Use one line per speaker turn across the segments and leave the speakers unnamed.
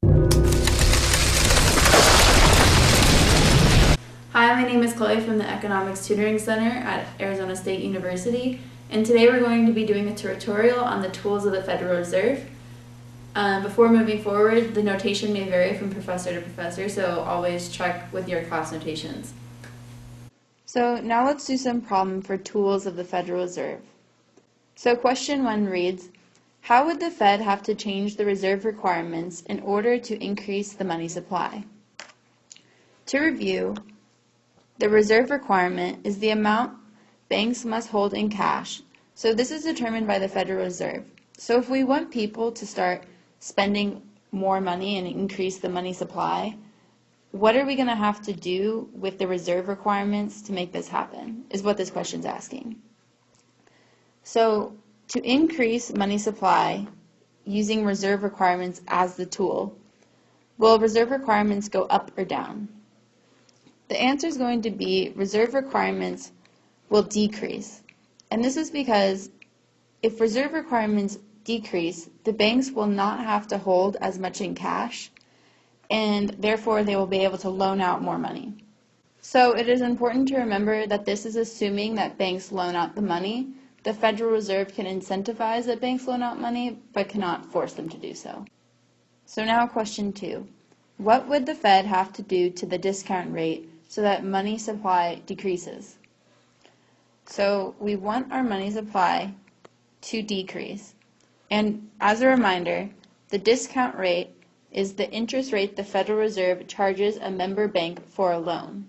Hi, my name is Chloe from the Economics Tutoring Center at Arizona State University, and today we're going to be doing a tutorial on the tools of the Federal Reserve. Before moving forward, the notation may vary from professor to professor, so always check with your class notations. So now let's do some problem for tools of the Federal Reserve. So question 1 reads, how would the Fed have to change the reserve requirements in order to increase the money supply? To review, the reserve requirement is the amount banks must hold in cash. So this is determined by the Federal Reserve. So if we want people to start spending more money and increase the money supply, what are we going to have to do with the reserve requirements to make this happen, is what this question is asking. So to increase money supply using reserve requirements as the tool, will reserve requirements go up or down? The answer is going to be reserve requirements will decrease. And this is because if reserve requirements decrease, the banks will not have to hold as much in cash, and therefore they will be able to loan out more money. So it is important to remember that this is assuming that banks loan out the money. The Federal Reserve can incentivize that banks loan out money, but cannot force them to do so. So now question 2. What would the Fed have to do to the discount rate so that money supply decreases? So we want our money supply to decrease. And as a reminder, the discount rate is the interest rate the Federal Reserve charges a member bank for a loan.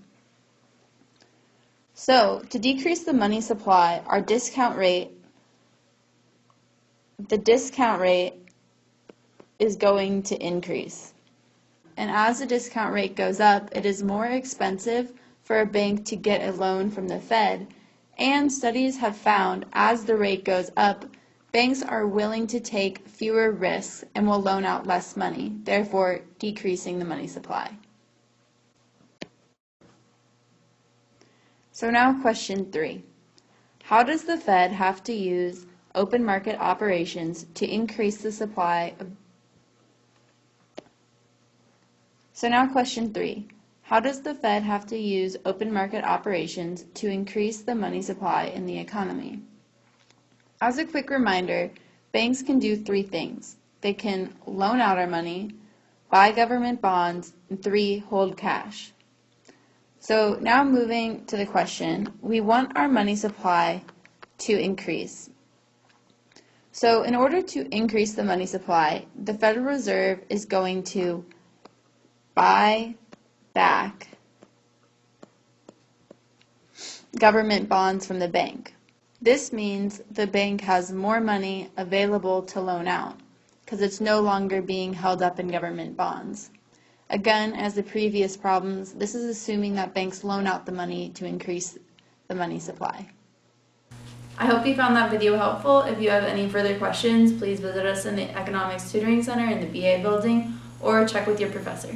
So to decrease the money supply, the discount rate is going to increase. And as the discount rate goes up, it is more expensive for a bank to get a loan from the Fed. And studies have found as the rate goes up, banks are willing to take fewer risks and will loan out less money, therefore decreasing the money supply. So now question 3. How does the Fed have to use open market operations to increase the supply of... So now question 3. How does the Fed have to use open market operations to increase the money supply in the economy? As a quick reminder, banks can do 3 things. They can loan out our money, buy government bonds, and 3, hold cash. So now moving to the question, we want our money supply to increase. So in order to increase the money supply, the Federal Reserve is going to buy back government bonds from the bank. This means the bank has more money available to loan out because it's no longer being held up in government bonds. Again, as the previous problems, this is assuming that banks loan out the money to increase the money supply. I hope you found that video helpful. If you have any further questions, please visit us in the Economics Tutoring Center in the BA building or check with your professor.